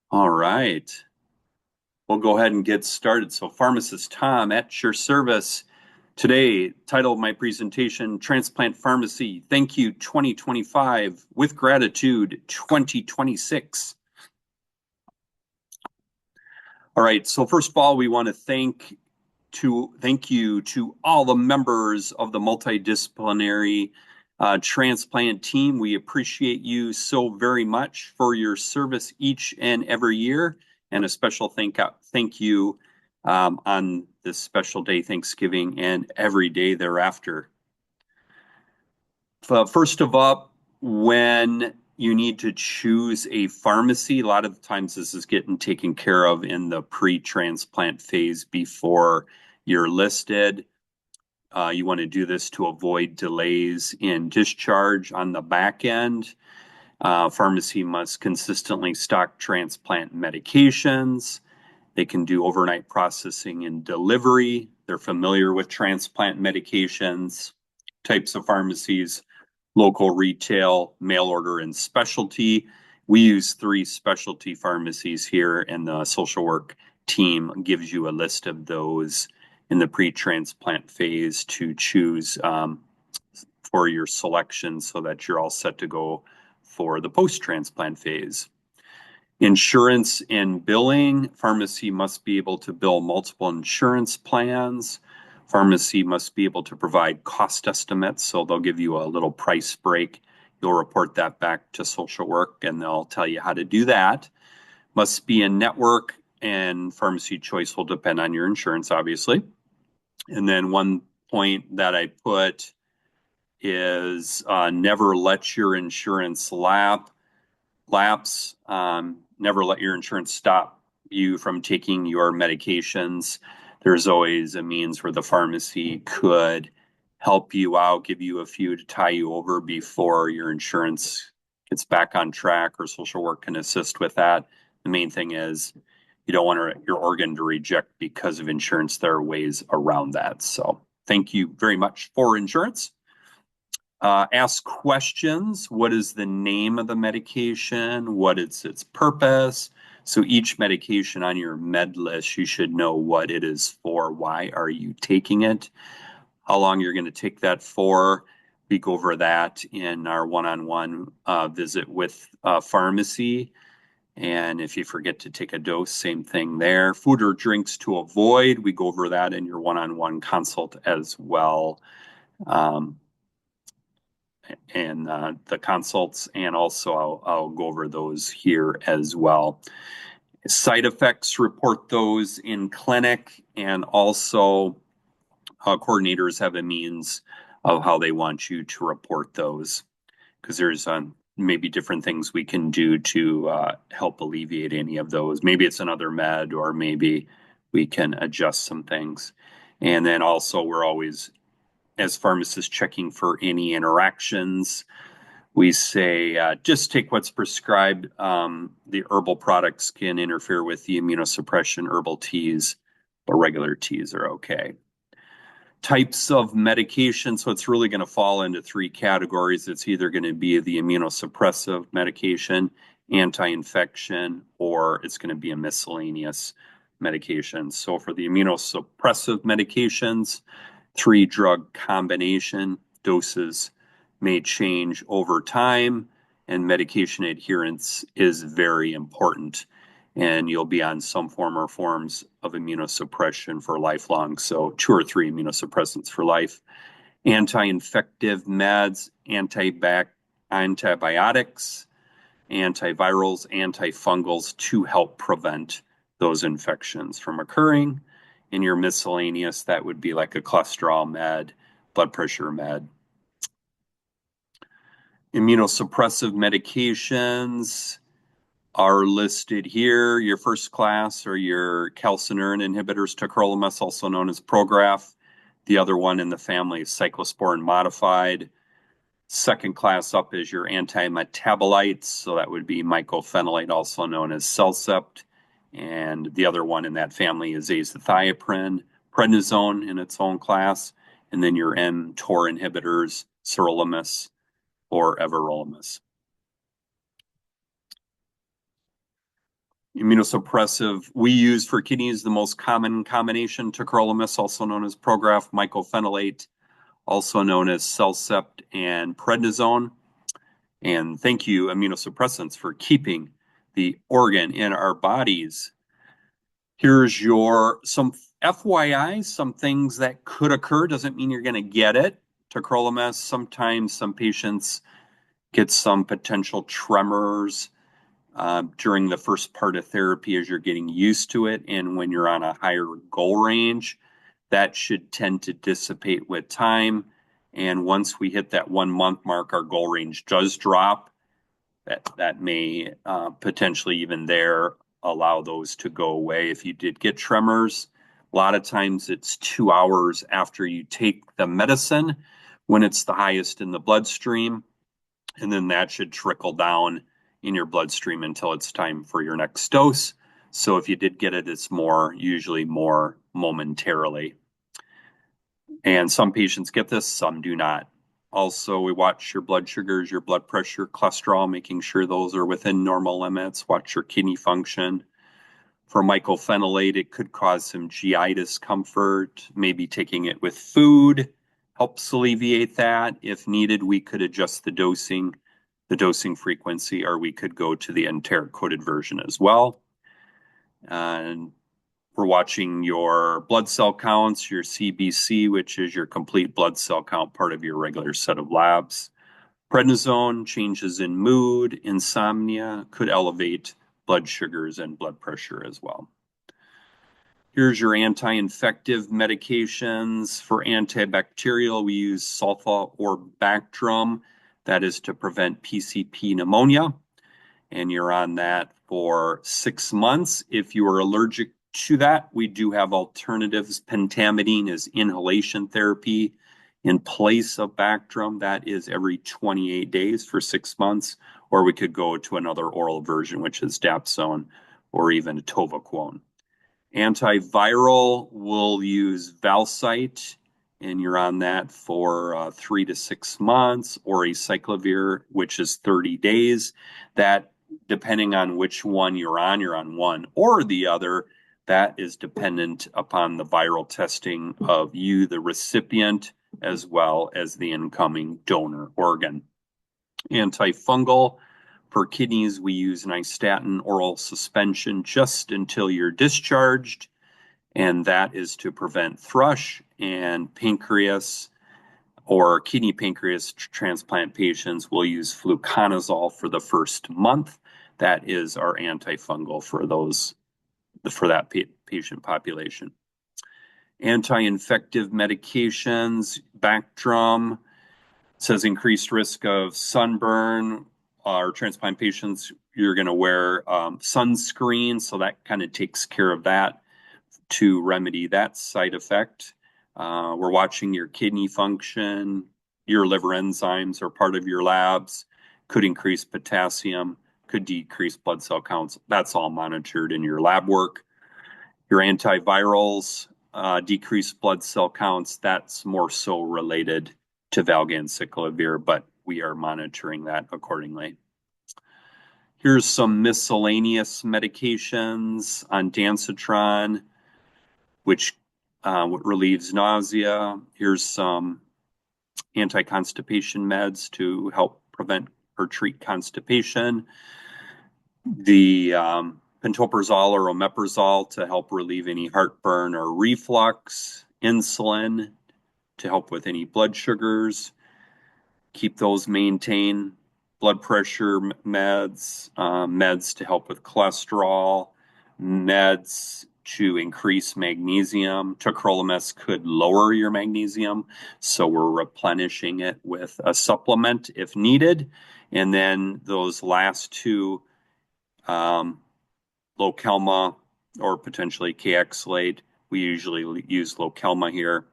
All right. We'll go ahead and get started. So, Pharmacist Tom at your service. Today, title of my presentation, Transplant Pharmacy. Thank you 2025 with gratitude 2026. All right. So, first of all, we want to thank you to all the members of the multidisciplinary transplant team. We appreciate you so very much for your service each and every year, and a special thank you on this special day, Thanksgiving, and every day thereafter. First of all, when you need to choose a pharmacy, a lot of the times this is getting taken care of in the pre-transplant phase before you're listed. You want to do this to avoid delays in discharge on the back end. Pharmacy must consistently stock transplant medications. They can do overnight processing and delivery. They're familiar with transplant medications, types of pharmacies, local retail, mail order, and specialty. We use three specialty pharmacies here, and the social work team gives you a list of those in the pre-transplant phase to choose for your selection so that you're all set to go for the post-transplant phase. Insurance and billing. Pharmacy must be able to bill multiple insurance plans. Pharmacy must be able to provide cost estimates, so they'll give you a little price break. You'll report that back to social work, and they'll tell you how to do that. Must be a network, and pharmacy choice will depend on your insurance, obviously. And then one point that I put is never let your insurance lapse. Never let your insurance stop you from taking your medications. There's always a means where the pharmacy could help you out, give you a few to tie you over before your insurance gets back on track, or social work can assist with that. The main thing is you don't want your organ to reject because of insurance. There are ways around that. So thank you very much for insurance. Ask questions. What is the name of the medication? What is its purpose? So each medication on your med list, you should know what it is for. Why are you taking it? How long you're going to take that for? We go over that in our one-on-one visit with pharmacy. And if you forget to take a dose, same thing there. Food or drinks to avoid, we go over that in your one-on-one consult as well. And the consults, and also I'll go over those here as well. Side effects, report those in clinic, and also coordinators have a means of how they want you to report those, because there's maybe different things we can do to help alleviate any of those. Maybe it's another med, or maybe we can adjust some things. And then also we're always, as pharmacists, checking for any interactions. We say just take what's prescribed. The herbal products can interfere with the immunosuppression. Herbal teas, but regular teas are okay. Types of medication. So it's really going to fall into three categories. It's either going to be the immunosuppressive medication, anti-infection, or it's going to be a miscellaneous medication. So for the immunosuppressive medications, 3-drug combination. Doses may change over time, and medication adherence is very important. And you'll be on some form or forms of immunosuppression for lifelong. So 2 or 3 immunosuppressants for life. Anti-infective meds, antibiotics, antivirals, antifungals to help prevent those infections from occurring. In your miscellaneous, that would be like a cholesterol med, blood pressure med. Immunosuppressive medications are listed here. Your first class are your calcineurin inhibitors, tacrolimus, also known as Prograf. The other one in the family is cyclosporin modified. Second class up is your antimetabolites, so that would be mycophenolate, also known as Cellcept. And the other one in that family is azathioprine, prednisone in its own class, and then your mTOR inhibitors, sirolimus or everolimus. Immunosuppressive we use for kidneys, the most common combination, tacrolimus, also known as Prograf, mycophenolate, also known as Cellcept and prednisone. And thank you, immunosuppressants, for keeping the organ in our bodies. Here's some FYI, some things that could occur. Doesn't mean you're going to get it. Tacrolimus, sometimes some patients get some potential tremors during the first part of therapy as you're getting used to it. And when you're on a higher goal range, that should tend to dissipate with time. And once we hit that 1 month mark, our goal range does drop. That may potentially even there allow those to go away. If you did get tremors, a lot of times it's 2 hours after you take the medicine when it's the highest in the bloodstream. And then that should trickle down in your bloodstream until it's time for your next dose. So if you did get it, it's usually more momentarily. And some patients get this, some do not. Also, we watch your blood sugars, your blood pressure, cholesterol, making sure those are within normal limits. Watch your kidney function. For mycophenolate, it could cause some GI discomfort. Maybe taking it with food helps alleviate that. If needed, we could adjust the dosing frequency, or we could go to the enteric-coated version as well. And we're watching your blood cell counts, your CBC, which is your complete blood cell count, part of your regular set of labs. Prednisone, changes in mood, insomnia, could elevate blood sugars and blood pressure as well. Here's your anti-infective medications. For antibacterial, we use sulfa or Bactrim. That is to prevent PCP pneumonia. And you're on that for 6 months. If you are allergic to that, we do have alternatives. Pentamidine is inhalation therapy in place of Bactrim. That is every 28 days for 6 months. Or we could go to another oral version, which is Dapsone or even atovaquone. Antiviral, we'll use Valcyte, and you're on that for 3 to 6 months, or acyclovir, which is 30 days. That, depending on which one you're on one or the other. That is dependent upon the viral testing of you, the recipient, as well as the incoming donor organ. Antifungal, for kidneys, we use nystatin oral suspension just until you're discharged, and that is to prevent thrush. And pancreas or kidney pancreas transplant patients will use fluconazole for the first month. That is our antifungal for that patient population. Anti-infective medications, Bactrim says increased risk of sunburn. Our transplant patients, you're going to wear sunscreen, so that kind of takes care of that to remedy that side effect. We're watching your kidney function. Your liver enzymes are part of your labs. Could increase potassium, could decrease blood cell counts. That's all monitored in your lab work. Your antivirals, decrease blood cell counts. That's more so related to valganciclovir, but we are monitoring that accordingly. Here's some miscellaneous medications. Ondansetron, which relieves nausea. Here's some anti-constipation meds to help prevent or treat constipation. The pantoprazole or omeprazole to help relieve any heartburn or reflux. Insulin to help with any blood sugars, keep those maintained. Blood pressure meds, meds to help with cholesterol, meds to increase magnesium. Tacrolimus could lower your magnesium, so we're replenishing it with a supplement if needed. And then those last two, Lokelma or potentially Kayexlate, we usually use Lokelma here,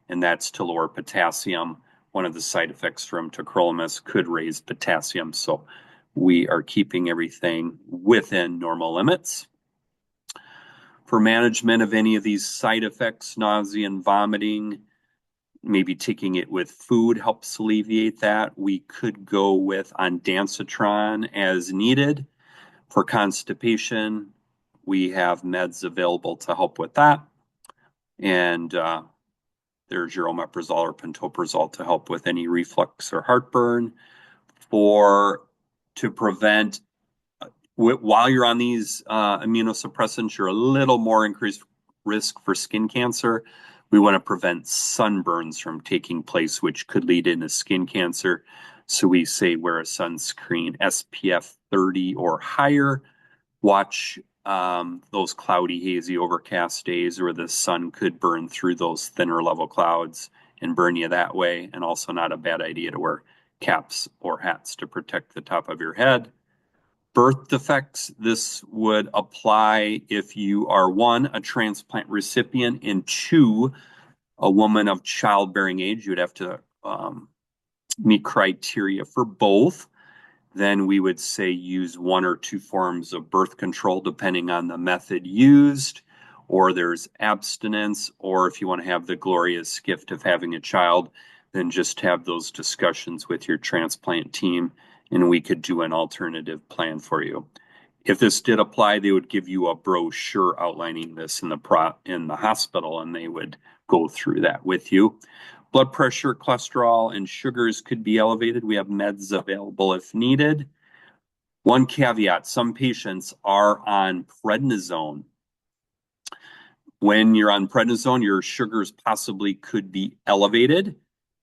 and that's to lower potassium. One of the side effects from tacrolimus could raise potassium, so we are keeping everything within normal limits. For management of any of these side effects, nausea and vomiting, maybe taking it with food helps alleviate that. We could go with ondansetron as needed. For constipation, we have meds available to help with that. And there's your omeprazole or pantoprazole to help with any reflux or heartburn. To prevent, while you're on these immunosuppressants, you're a little more increased risk for skin cancer. We want to prevent sunburns from taking place, which could lead into skin cancer. So we say wear a sunscreen SPF 30 or higher. Watch those cloudy, hazy, overcast days where the sun could burn through those thinner level clouds and burn you that way. And also not a bad idea to wear caps or hats to protect the top of your head. Birth defects, this would apply if you are one, a transplant recipient, and two, a woman of childbearing age. You'd have to meet criteria for both. Then we would say use one or two forms of birth control depending on the method used, or there's abstinence, or if you want to have the glorious gift of having a child, then just have those discussions with your transplant team and we could do an alternative plan for you. If this did apply, they would give you a brochure outlining this in the hospital, and they would go through that with you. Blood pressure, cholesterol, and sugars could be elevated. We have meds available if needed. One caveat, some patients are on prednisone. When you're on prednisone, your sugars possibly could be elevated,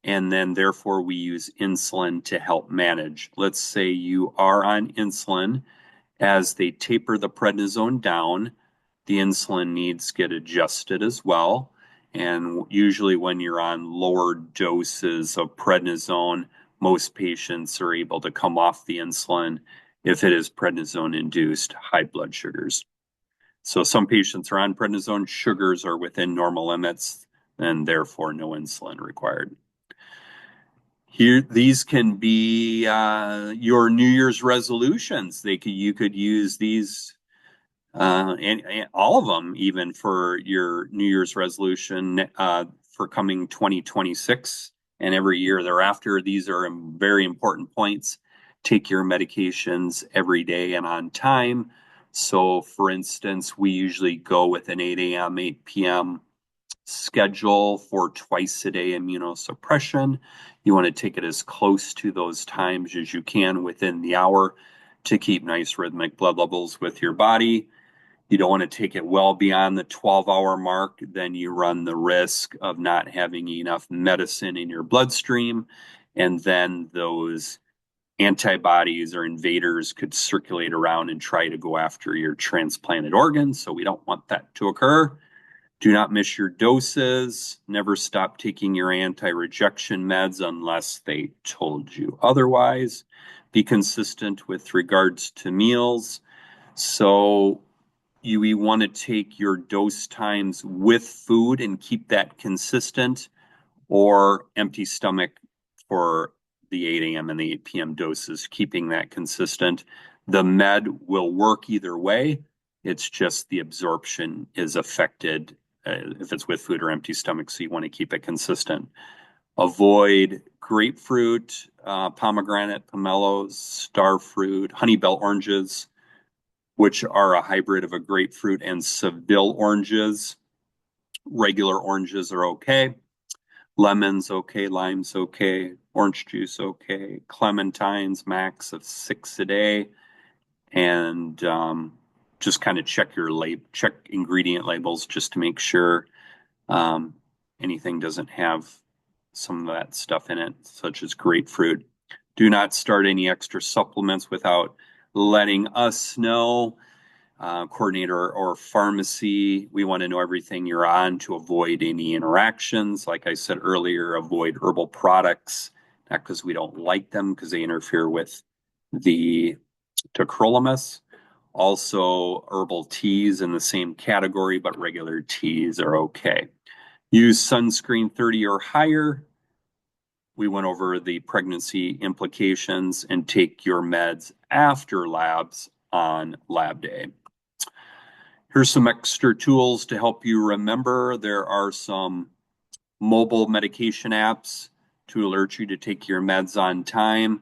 and then therefore we use insulin to help manage. Let's say you are on insulin. As they taper the prednisone down, the insulin needs get adjusted as well. And usually when you're on lower doses of prednisone, most patients are able to come off the insulin if it is prednisone-induced high blood sugars. So some patients are on prednisone, sugars are within normal limits, and therefore no insulin required. Here, these can be your New Year's resolutions. You could use these, and all of them, even for your New Year's resolution for coming 2026 and every year thereafter. These are very important points. Take your medications every day and on time. So, for instance, we usually go with an 8 a.m., 8 p.m. schedule for twice a day immunosuppression. You want to take it as close to those times as you can within the hour to keep nice rhythmic blood levels with your body. You don't want to take it well beyond the 12-hour mark, then you run the risk of not having enough medicine in your bloodstream, and then those antibodies or invaders could circulate around and try to go after your transplanted organs. So we don't want that to occur. Do not miss your doses. Never stop taking your anti-rejection meds unless they told you otherwise. Be consistent with regards to meals. So you want to take your dose times with food and keep that consistent, or empty stomach for the 8 a.m. and the 8 p.m. doses, keeping that consistent. The med will work either way. It's just the absorption is affected if it's with food or empty stomach, so you want to keep it consistent. Avoid grapefruit, pomegranate, pomelos, starfruit, honeybell oranges, which are a hybrid of a grapefruit and Seville oranges. Regular oranges are okay. Lemons okay, limes okay, orange juice okay, clementines max of 6 a day, and just kind of check ingredient labels just to make sure anything doesn't have some of that stuff in it, such as grapefruit. Do not start any extra supplements without letting us know. Coordinator or pharmacy, we want to know everything you're on to avoid any interactions. Like I said earlier, avoid herbal products, not because we don't like them, because they interfere with the tacrolimus. Also, herbal teas in the same category, but regular teas are okay. Use sunscreen 30 or higher. We went over the pregnancy implications, and take your meds after labs on lab day. Here's some extra tools to help you remember. There are some mobile medication apps to alert you to take your meds on time.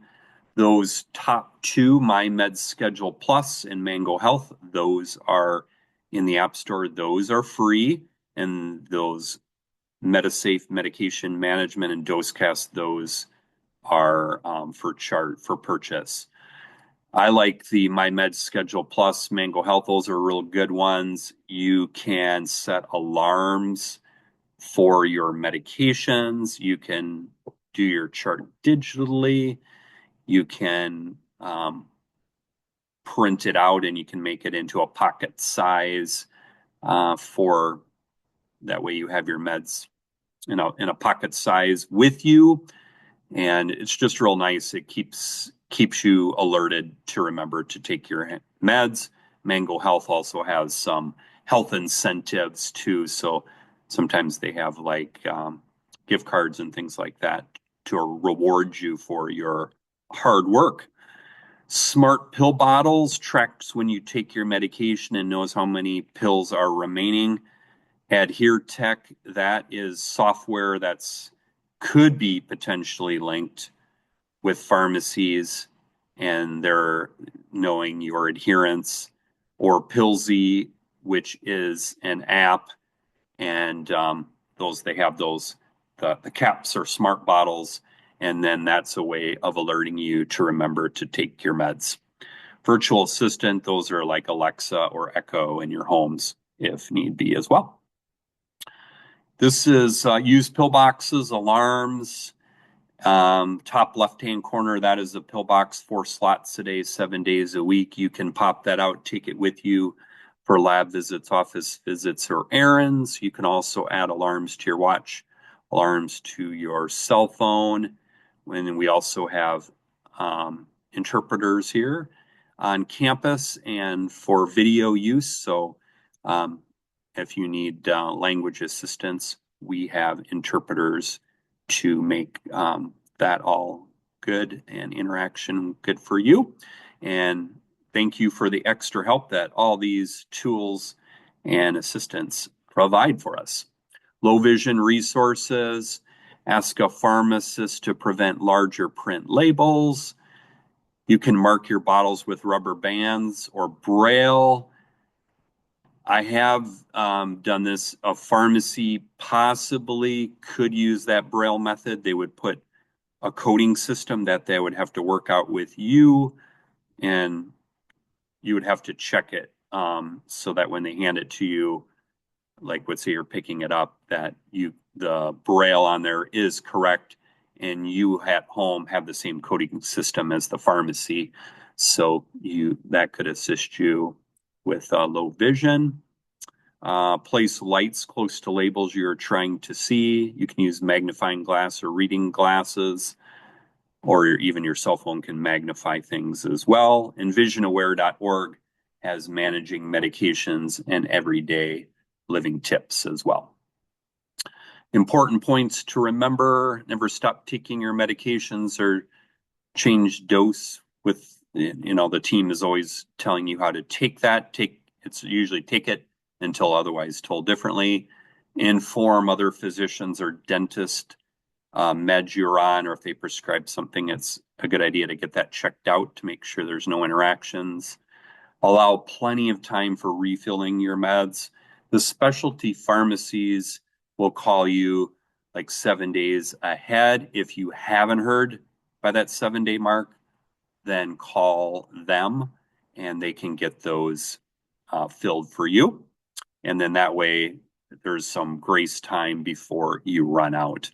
Those top two, My Med Schedule Plus and Mango Health, those are in the App Store. Those are free, and those MediSafe medication management and DoseCast, those are for purchase. I like the My Med Schedule Plus, Mango Health. Those are real good ones. You can set alarms for your medications. You can do your chart digitally. You can print it out and you can make it into a pocket size for that way you have your meds in a pocket size with you. And it's just real nice. It keeps you alerted to remember to take your meds. Mango Health also has some health incentives too. So sometimes they have like gift cards and things like that to reward you for your hard work. Smart Pill Bottles tracks when you take your medication and knows how many pills are remaining. Adhere Tech, that is software that's could be potentially linked with pharmacies and they're knowing your adherence. Or Pillsy, which is an app, and they have the caps are smart bottles, and then that's a way of alerting you to remember to take your meds. Virtual Assistant, those are like Alexa or Echo in your homes if need be as well. This is use pill boxes, alarms. Top left-hand corner, that is a pill box, 4 slots a day, 7 days a week. You can pop that out, take it with you for lab visits, office visits, or errands. You can also add alarms to your watch, alarms to your cell phone. And we also have interpreters here on campus and for video use. So if you need language assistance, we have interpreters to make that all good and interaction good for you. And thank you for the extra help that all these tools and assistants provide for us. Low vision resources, ask a pharmacist to prevent larger print labels. You can mark your bottles with rubber bands or braille. I have done this. A pharmacy possibly could use that braille method. They would put a coding system that they would have to work out with you, and you would have to check it so that when they hand it to you, like let's say you're picking it up, that the braille on there is correct, and you at home have the same coding system as the pharmacy, so that could assist you with low vision. Place lights close to labels you're trying to see. You can use magnifying glass or reading glasses, or even your cell phone can magnify things as well. And visionaware.org has managing medications and everyday living tips as well. Important points to remember: never stop taking your medications or change dose with, the team is always telling you how to take that. It's usually take it until otherwise told differently. Inform other physicians or dentists meds you're on, or if they prescribe something, it's a good idea to get that checked out to make sure there's no interactions. Allow plenty of time for refilling your meds. The specialty pharmacies will call you like 7 days ahead. If you haven't heard by that 7-day mark, then call them and they can get those filled for you. And then that way there's some grace time before you run out.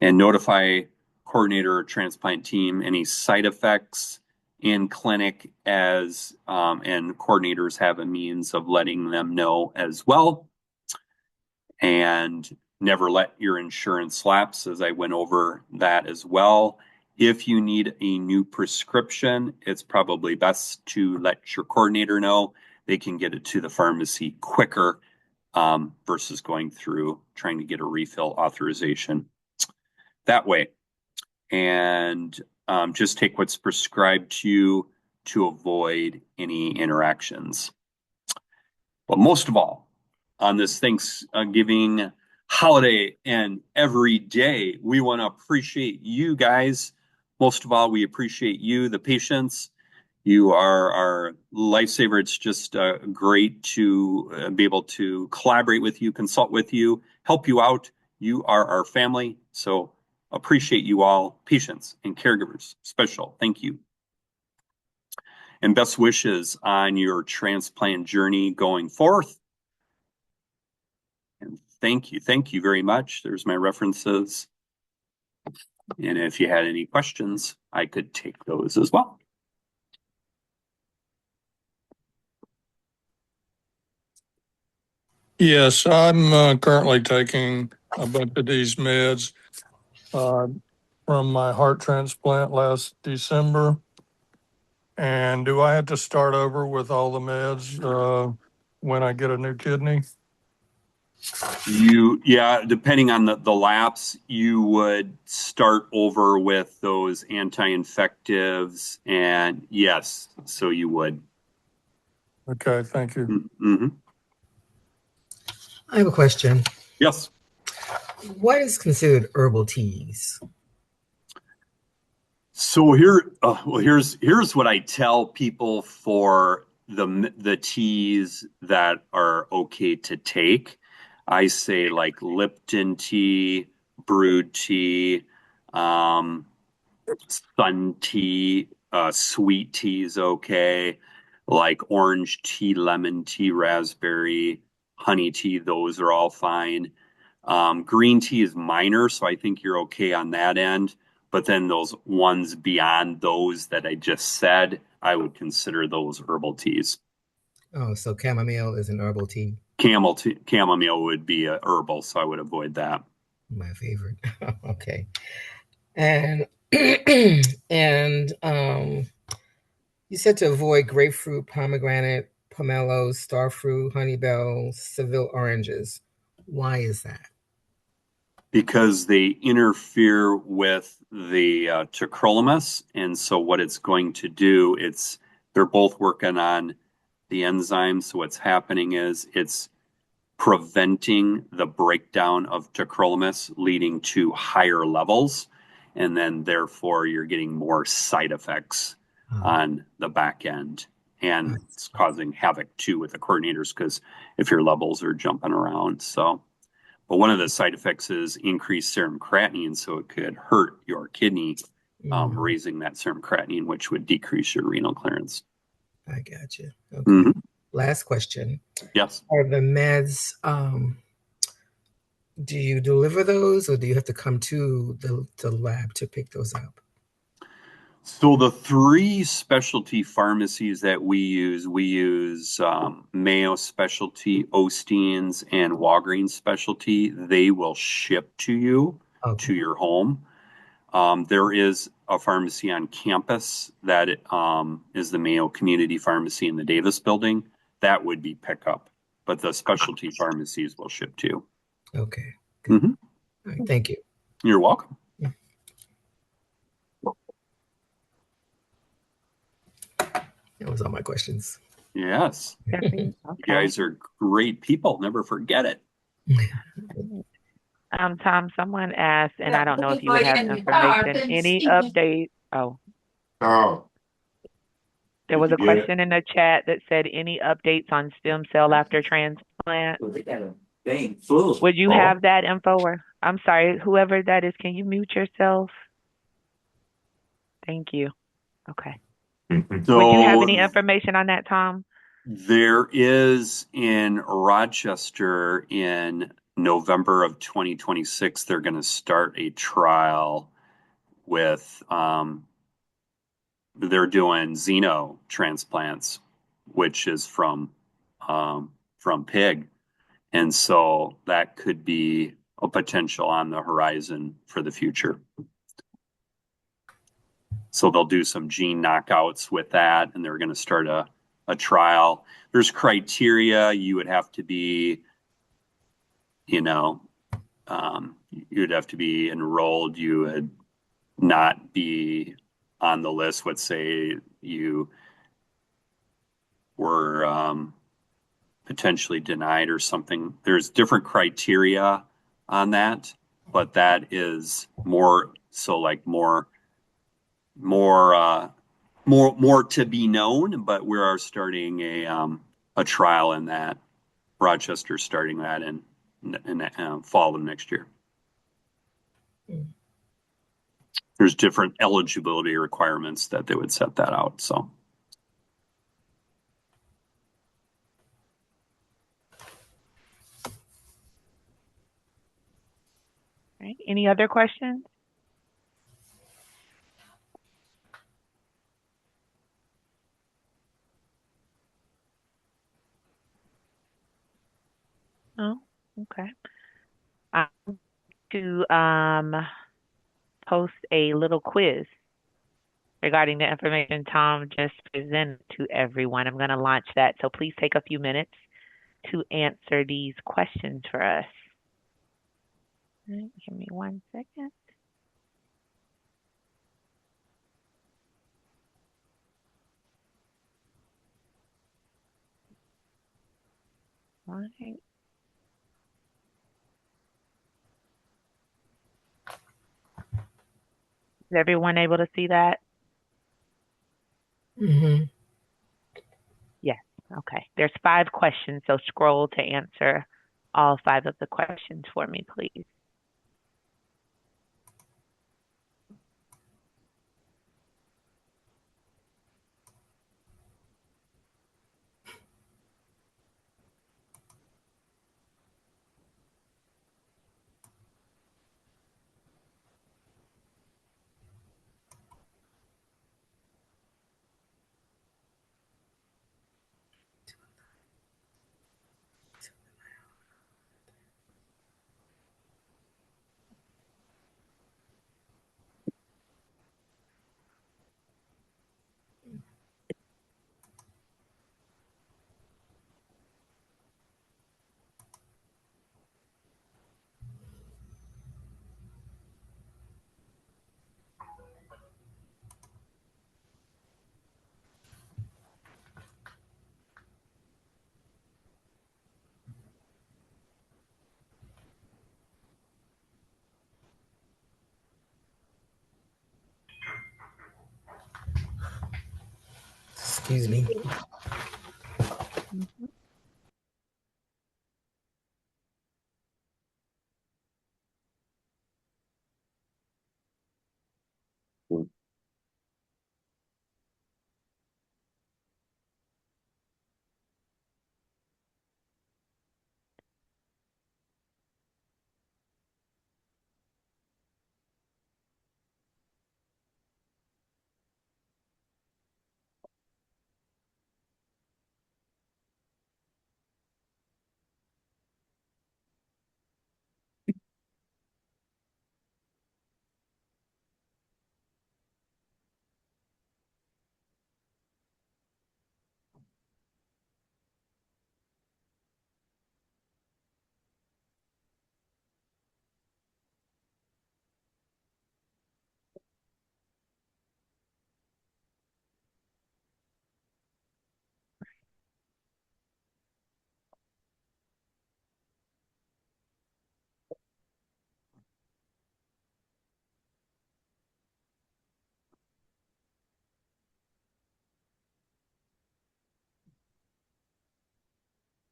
And notify coordinator or transplant team any side effects in clinic and coordinators have a means of letting them know as well. And never let your insurance lapse, as I went over that as well. If you need a new prescription, it's probably best to let your coordinator know. They can get it to the pharmacy quicker versus going through trying to get a refill authorization that way. And just take what's prescribed to you to avoid any interactions. But most of all, on this Thanksgiving holiday and every day, we want to appreciate you guys. Most of all, we appreciate you, the patients, You are our lifesaver. It's just great to be able to collaborate with you, consult with you, help you out. You are our family. So appreciate you all, patients and caregivers. Special. Thank you. And best wishes on your transplant journey going forth. And thank you. Thank you very much. There's my references. And if you had any questions, I could take those as well. Yes, I'm currently taking a bunch of these meds from my heart transplant last December. And do I have to start over with all the meds when I get a new kidney? Yeah, depending on the lapse, you would start over with those anti-infectives, and yes, so you would. Okay, thank you. Mm-hmm. I have a question. Yes. What is considered herbal teas? So here's what I tell people for the teas that are okay to take. I say like Lipton tea, brewed tea, um, sun tea, sweet tea is okay. Like orange tea, lemon tea, raspberry, honey tea, those are all fine. Green tea is minor, so I think you're okay on that end. But then those ones beyond those that I just said, I would consider those herbal teas. Oh, so chamomile is an herbal tea. Chamomile would be a herbal, so I would avoid that. My favorite. Okay. And and you said to avoid grapefruit, pomegranate, pomelos, starfruit, honeybell, Seville oranges. Why is that? Because they interfere with the tacrolimus, and so what it's going to do, they're both working on the enzyme. So what's happening is it's preventing the breakdown of tacrolimus, leading to higher levels, and then therefore you're getting more side effects on the back end, and it's causing havoc too with the coordinators because if your levels are jumping around. So but one of the side effects is increased serum creatinine, so it could hurt your kidney, raising that serum creatinine, which would decrease your renal clearance. I got you. Okay. Mm-hmm. Last question. Yes. Are the meds, do you deliver those or do you have to come to the lab to pick those up? So the three specialty pharmacies that we use Mayo Specialty, Osteen's, and Walgreens Specialty. They will ship to you to your home. There is a pharmacy on campus that is the Mayo Community Pharmacy in the Davis building. That would be pickup, but the specialty pharmacies will ship to you. Okay. Mm-hmm. All right, thank you. You're welcome. That was all my questions. Yes. Okay. You guys are great people. Never forget it. Tom, someone asked, and I don't know if you would have information. Any update? Oh, there was a question in the chat that said, any updates on stem cell after transplant? Would you have that info? Or I'm sorry, whoever that is, can you mute yourself? Thank you. Okay. So, would you have any information on that, Tom? There is in Rochester in November of 2026, they're going to start a trial with, they're doing xeno transplants, which is from pig. And so that could be a potential on the horizon for the future. So they'll do some gene knockouts with that, and they're going to start a trial. There's criteria. You would have to be, you'd have to be enrolled. You would not be on the list. Let's say you were potentially denied or something. There's different criteria on that, but that is more more to be known, but we are starting a trial in that. Rochester's starting that in fall of next year. Hmm. There's different eligibility requirements that they would set that out. So. Right. Any other questions? Oh, okay. I'm to post a little quiz regarding the information Tom just presented to everyone. I'm going to launch that, so please take a few minutes to answer these questions for us. All right, give me 1 second. All right. Is everyone able to see that? Mm-hmm. Yes. Okay. There's 5 questions, so scroll to answer all 5 of the questions for me, please. Excuse me. Mhm.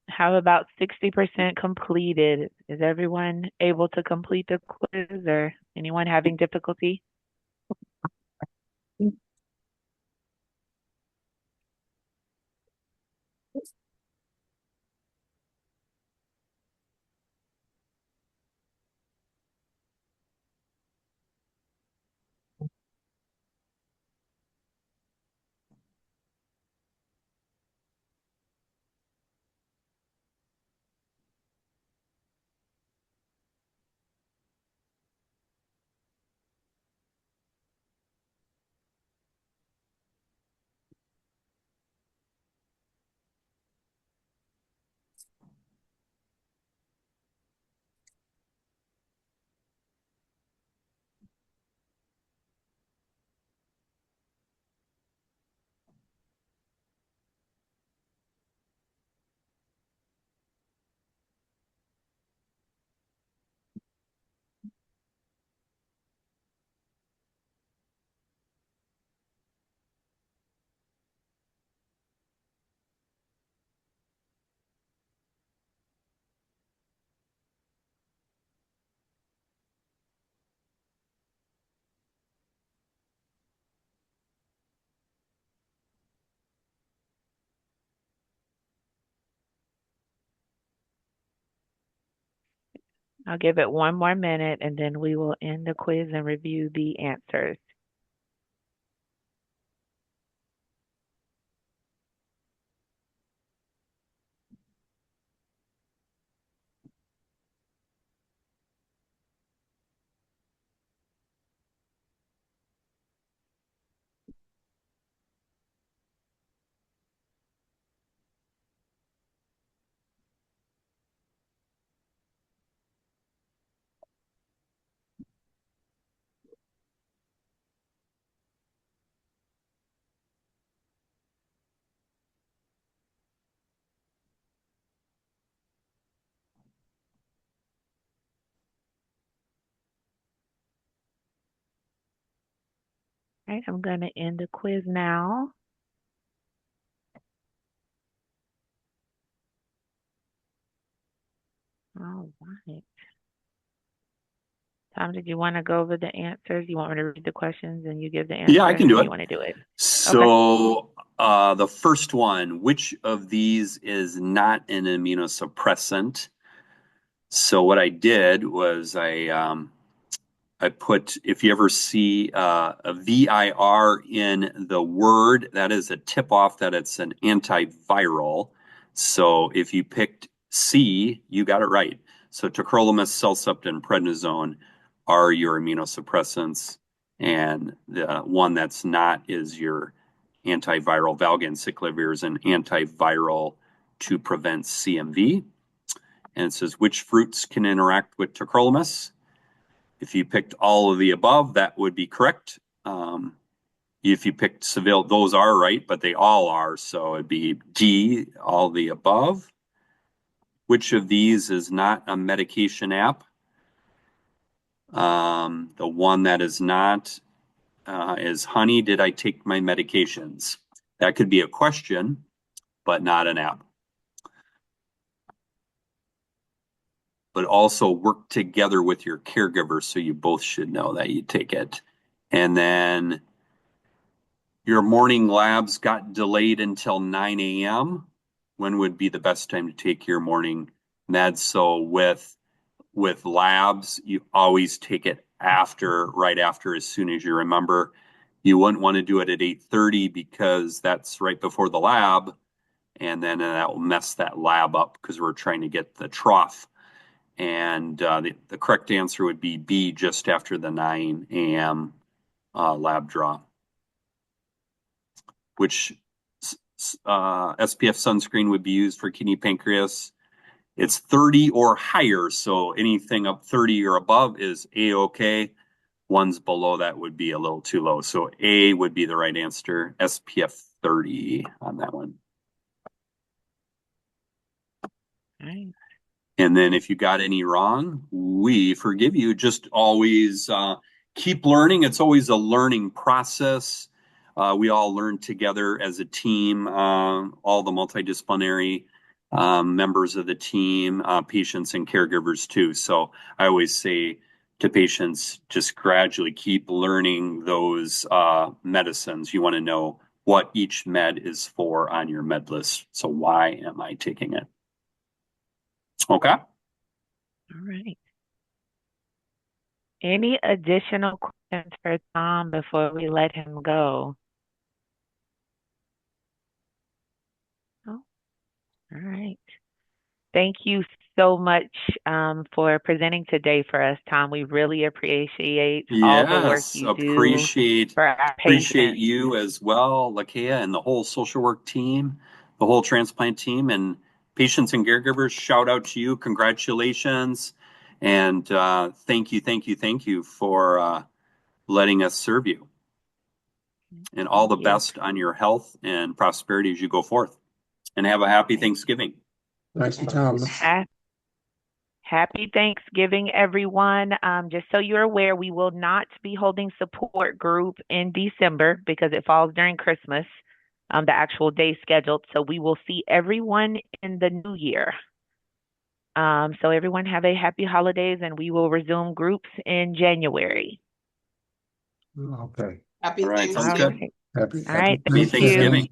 How about 60% completed? Is everyone able to complete the quiz or anyone having difficulty? I'll give it one more minute and then we will end the quiz and review the answers. All right, I'm going to end the quiz now. All right. Tom, did you want to go over the answers? You want me to read the questions and you give the answer? Yeah, I can How do do it. you want to do it? So the first one, which of these is not an immunosuppressant? So what I did was I put, if you ever see a VIR in the word, that is a tip off that it's an antiviral. So if you picked C, you got it right. So tacrolimus, CellCept, and prednisone are your immunosuppressants. And the one that's not is your antiviral. Valganciclovir is an antiviral to prevent CMV. And it says, which fruits can interact with tacrolimus? If you picked all of the above, that would be correct. If you picked Seville, those are right, but they all are. So it'd be D, all the above. Which of these is not a medication app? The one that is not is honey, did I take my medications? That could be a question, but not an app. But also work together with your caregiver, so you both should know that you take it. And then your morning labs got delayed until 9 a.m. When would be the best time to take your morning meds? So with labs, you always take it right after, as soon as you remember. You wouldn't want to do it at 8:30 because that's right before the lab, and then that will mess that lab up because we're trying to get the trough. And the correct answer would be B, just after the 9 a.m. Lab draw. Which SPF sunscreen would be used for kidney pancreas? It's 30 or higher, so anything up 30 or above is A-OK. Ones below that would be a little too low. So A would be the right answer. SPF 30 on that one. All right. And then if you got any wrong, we forgive you. Just always keep learning. It's always a learning process. We all learn together as a team, all the multidisciplinary members of the team, patients and caregivers too. So I always say to patients, just gradually keep learning those medicines. You want to know what each med is for on your med list. So why am I taking it? Okay. All right. Any additional questions for Tom before we let him go? Oh, all right. Thank you so much for presenting today for us, Tom. We really appreciate all the work Yes, you do appreciate for our patients. you as well, Lakeia, and the whole social work team, the whole transplant team, and patients and caregivers. Shout out to you. Congratulations. And thank you for letting us serve you. And all the Thank you. best on your health and prosperity as you go forth. And have a happy Thanksgiving. Thank you, Tom. Happy Thanksgiving, everyone. Just so you're aware, we will not be holding support group in December because it falls during Christmas, the actual day scheduled. So we will see everyone in the new year. So everyone have a happy holidays, and we will resume groups in January. Okay. Happy All right, sounds Thanksgiving. good. Happy, All right, Happy thank you. Thanksgiving.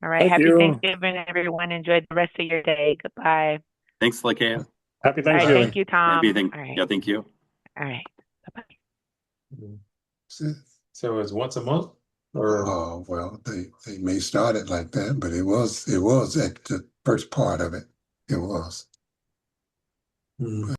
All right, Thank happy you. Thanksgiving, everyone. Enjoy the rest of your day. Goodbye. Thanks, Lakeia. Happy All right, Thanksgiving. thank you, Tom. Everything. All right. Yeah, thank you. All right. Bye-bye. So it's once a month, or Well, they may start it like that, but it was at the first part of it. It was. Hmm.